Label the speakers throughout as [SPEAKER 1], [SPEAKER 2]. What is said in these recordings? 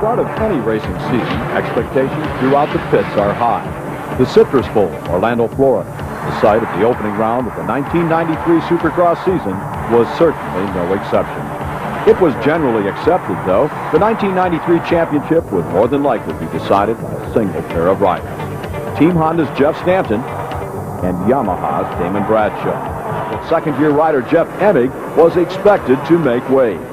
[SPEAKER 1] start of any racing season, expectations throughout the pits are high. The Citrus Bowl, Orlando, Florida, the site of the opening round of the 1993 Supercross season, was certainly no exception. It was generally accepted, though, the 1993 championship would more than likely be decided by a single pair of riders. Team Honda's Jeff Stanton and Yamaha's Damon Bradshaw. Second-year rider Jeff Emig was expected to make waves.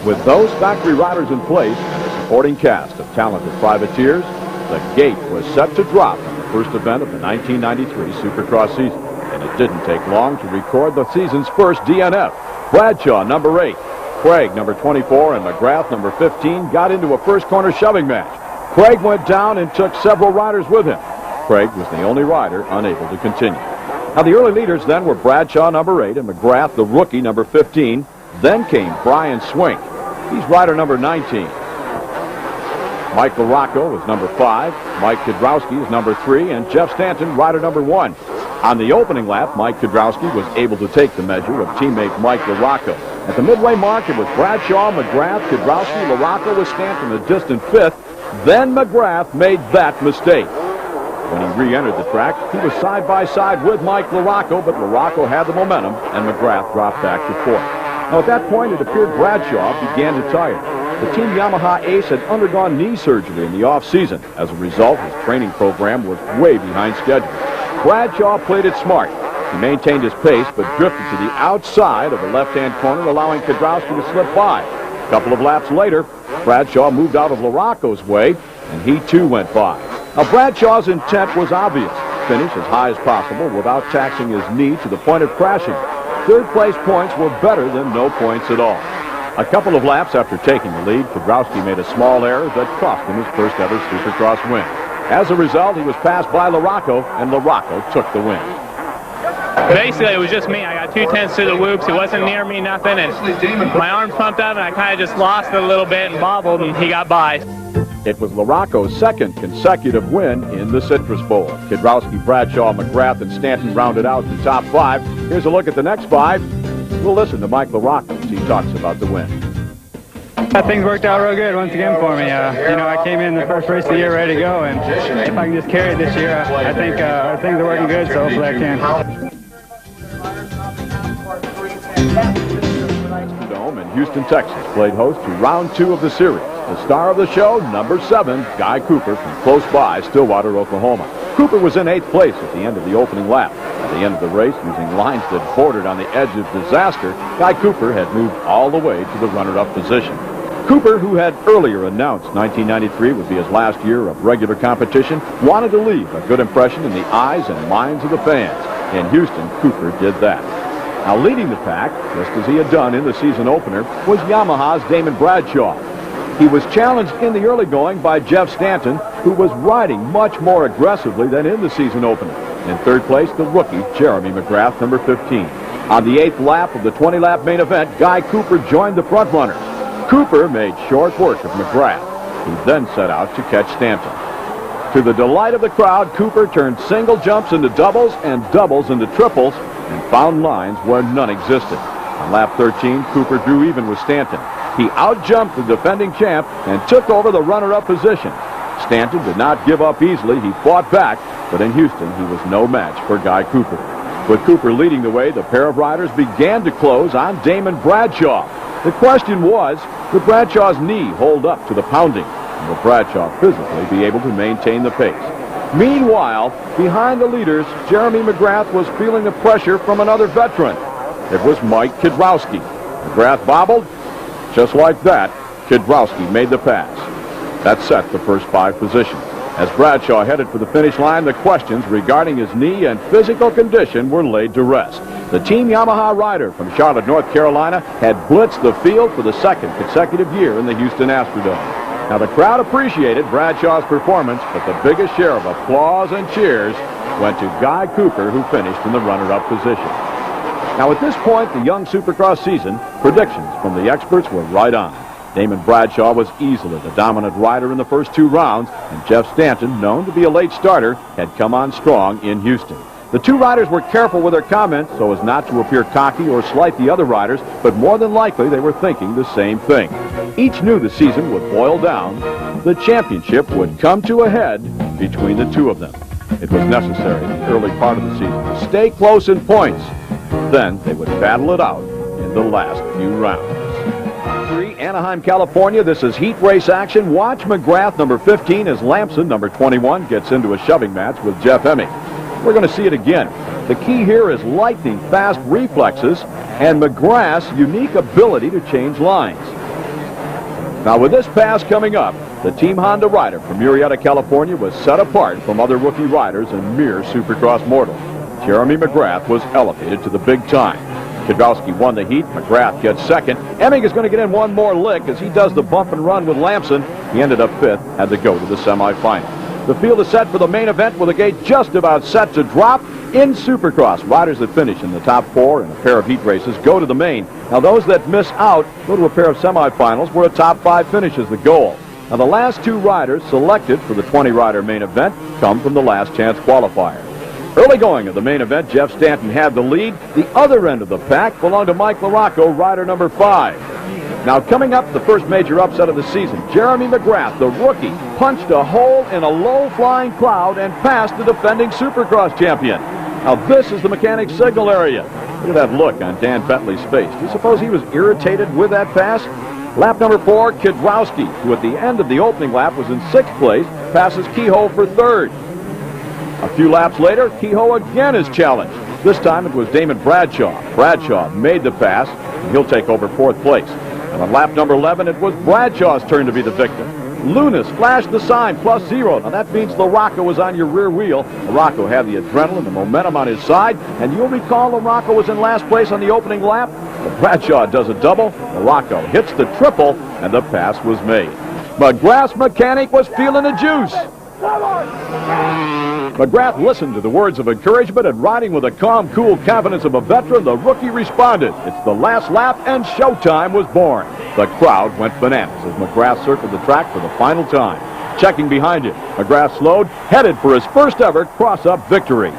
[SPEAKER 1] With those factory riders in place and a supporting cast of talented privateers, the gate was set to drop on the first event of the 1993 Supercross season, and it didn't take long to record the season's first DNF. Bradshaw, number 8, Craig, number 24, and Mcgrath, number 15, got into a first corner shoving match. Craig went down and took several riders with him. Craig was the only rider unable to continue. Now, the early leaders then were Bradshaw, number 8, and Mcgrath, the rookie, number 15. Then came Brian Swink. He's rider number 19. Mike Larocco was number 5. Mike Kudrowski is number 3. And Jeff Stanton, rider number 1. On the opening lap, Mike Kudrowski was able to take the measure of teammate Mike Larocco. At the midway mark, it was Bradshaw, Mcgrath, Kudrowski, Larocco with Stanton a distant 5th. Then Mcgrath made that mistake. When he re-entered the track, he was side by side with Mike Larocco, but Larocco had the momentum, and Mcgrath dropped back to 4th. Now, at that point, it appeared Bradshaw began to tire. The Team Yamaha ace had undergone knee surgery in the off-season. As a result, his training program was way behind schedule. Bradshaw played it smart. He maintained his pace, but drifted to the outside of the left-hand corner, allowing Kudrowski to slip by. A couple of laps later, Bradshaw moved out of Larocco's way, and he too went by. Now, Bradshaw's intent was obvious: finish as high as possible without taxing his knee to the point of crashing. Third-place points were better than no points at all. A couple of laps after taking the lead, Kudrowski made a small error that cost him his first-ever Supercross win. As a result, he was passed by Larocco, and Larocco took the win.
[SPEAKER 2] Basically, it was just me. I got 2/10 to the whoops. It wasn't near me, nothing, and my arms pumped up, and I kind of just lost it a little bit and bobbled, and he got by.
[SPEAKER 1] It was Larocco's second consecutive win in the Citrus Bowl. Kudrowski, Bradshaw, Mcgrath, and Stanton rounded out the top 5. Here's a look at the next 5. We'll listen to Mike Larocco as he talks about the win.
[SPEAKER 3] Things worked out real good once again for me. I came in the first race of the year ready to go, and if I can just carry it this year, I think things are working good, so hopefully I can.
[SPEAKER 1] Dome in Houston, Texas, played host to round 2 of the series. The star of the show, number 7, Guy Cooper from close by Stillwater, Oklahoma. Cooper was in 8th place at the end of the opening lap. At the end of the race, using lines that bordered on the edge of disaster, Guy Cooper had moved all the way to the runner-up position. Cooper, who had earlier announced 1993 would be his last year of regular competition, wanted to leave a good impression in the eyes and minds of the fans. In Houston, Cooper did that. Now, leading the pack, just as he had done in the season opener, was Yamaha's Damon Bradshaw. He was challenged in the early going by Jeff Stanton, who was riding much more aggressively than in the season opener. In 3rd place, the rookie, Jeremy Mcgrath, number 15. On the 8th lap of the 20-lap main event, Guy Cooper joined the front runners. Cooper made short work of Mcgrath, who then set out to catch Stanton. To the delight of the crowd, Cooper turned single jumps into doubles and doubles into triples and found lines where none existed. On lap 13, Cooper drew even with Stanton. He outjumped the defending champ and took over the runner-up position. Stanton did not give up easily. He fought back, but in Houston, he was no match for Guy Cooper. With Cooper leading the way, the pair of riders began to close on Damon Bradshaw. The question was, would Bradshaw's knee hold up to the pounding? And will Bradshaw physically be able to maintain the pace? Meanwhile, behind the leaders, Jeremy Mcgrath was feeling the pressure from another veteran. It was Mike Kudrowski. Mcgrath bobbled. Just like that, Kudrowski made the pass. That set the first 5 positions. As Bradshaw headed for the finish line, the questions regarding his knee and physical condition were laid to rest. The Team Yamaha rider from Charlotte, North Carolina, had blitzed the field for the 2nd consecutive year in the Houston Astrodome. Now, the crowd appreciated Bradshaw's performance, but the biggest share of applause and cheers went to Guy Cooper, who finished in the runner-up position. Now, at this point, the young Supercross season, predictions from the experts were right on. Damon Bradshaw was easily the dominant rider in the first 2 rounds, and Jeff Stanton, known to be a late starter, had come on strong in Houston. The two riders were careful with their comments so as not to appear cocky or slight the other riders, but more than likely they were thinking the same thing. Each knew the season would boil down. The championship would come to a head between the two of them. It was necessary in the early part of the season to stay close in points. Then they would battle it out in the last few rounds. Anaheim, California. This is heat race action. Watch Mcgrath, number 15, as Lamson, number 21, gets into a shoving match with Jeff Hemming. We're going to see it again. The key here is lightning fast reflexes and Mcgrath's unique ability to change lines. Now, with this pass coming up, the Team Honda rider from Murrieta, California was set apart from other rookie riders and mere Supercross mortals. Jeremy Mcgrath was elevated to the big time. Kwiatkowski won the heat. Mcgrath gets second. Hemming is going to get in one more lick as he does the bump and run with Lamson. He ended up fifth, had to go to the semifinal. The field is set for the main event with the gate just about set to drop. In Supercross, riders that finish in the top four in a pair of heat races go to the main. Now, those that miss out go to a pair of semifinals where a top five finish is the goal. Now, the last two riders selected for the 20-rider main event come from the last chance qualifier. Early going of the main event, Jeff Stanton had the lead. The other end of the pack belonged to Mike Larocco, rider number 5. Now, coming up, the first major upset of the season, Jeremy Mcgrath, the rookie, punched a hole in a low-flying cloud and passed the defending Supercross champion. Now, this is the mechanics signal area. Look at that look on Dan Bentley's face. Do you suppose he was irritated with that pass? Lap number 4, Kwiatkowski, who at the end of the opening lap was in 6th place, passes Kehoe for 3rd. A few laps later, Kehoe again is challenged. This time it was Damon Bradshaw. Bradshaw made the pass, and he'll take over 4th place. And on lap number 11, it was Bradshaw's turn to be the victim. Lunas flashed the sign, +0. Now that means Larocco was on your rear wheel. Larocco had the adrenaline, the momentum on his side, and you'll recall Larocco was in last place on the opening lap. But Bradshaw does a double. Larocco hits the triple, and the pass was made. Mcgrath's mechanic was feeling the juice. Mcgrath listened to the words of encouragement, and riding with the calm, cool confidence of a veteran, the rookie responded. It's the last lap, and showtime was born. The crowd went bananas as Mcgrath circled the track for the final time. Checking behind him, Mcgrath slowed, headed for his first ever cross-up victory.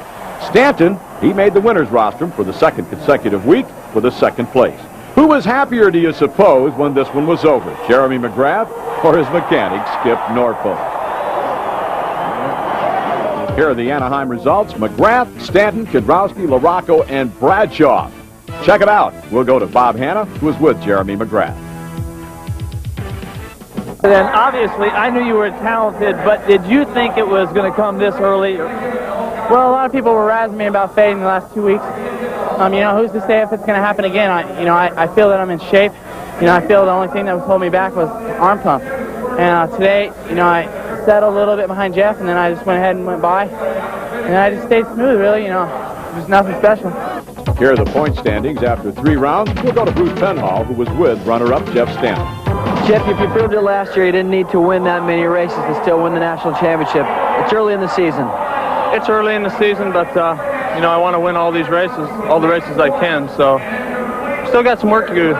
[SPEAKER 1] Stanton, he made the winner's rostrum for the second consecutive week with a 2nd place. Who was happier, do you suppose, when this one was over? Jeremy Mcgrath or his mechanic, Skip Norfolk? Here are the Anaheim results. Mcgrath, Stanton, Kwiatkowski, Larocco, and Bradshaw. Check it out. We'll go to Bob Hanna, who was with Jeremy Mcgrath.
[SPEAKER 4] Then obviously, I knew you were talented, but did you think it was going to come this early? Well, a lot of people were razzing me about fading the last 2 weeks. Who's to say if it's going to happen again? I feel that I'm in shape. I feel the only thing that was holding me back was arm pump. And today, I settled a little bit behind Jeff, and then I just went ahead and went by. And I just stayed smooth, really. There's nothing special.
[SPEAKER 1] Here are the point standings after 3 rounds. We'll go to Bruce Penhall, who was with runner-up Jeff Stanton.
[SPEAKER 5] Jeff, if you proved it last year, you didn't need to win that many races to still win the national championship. It's early in the season.
[SPEAKER 2] It's early in the season, but, I want to win all these races, all the races I can, so still got some work to do.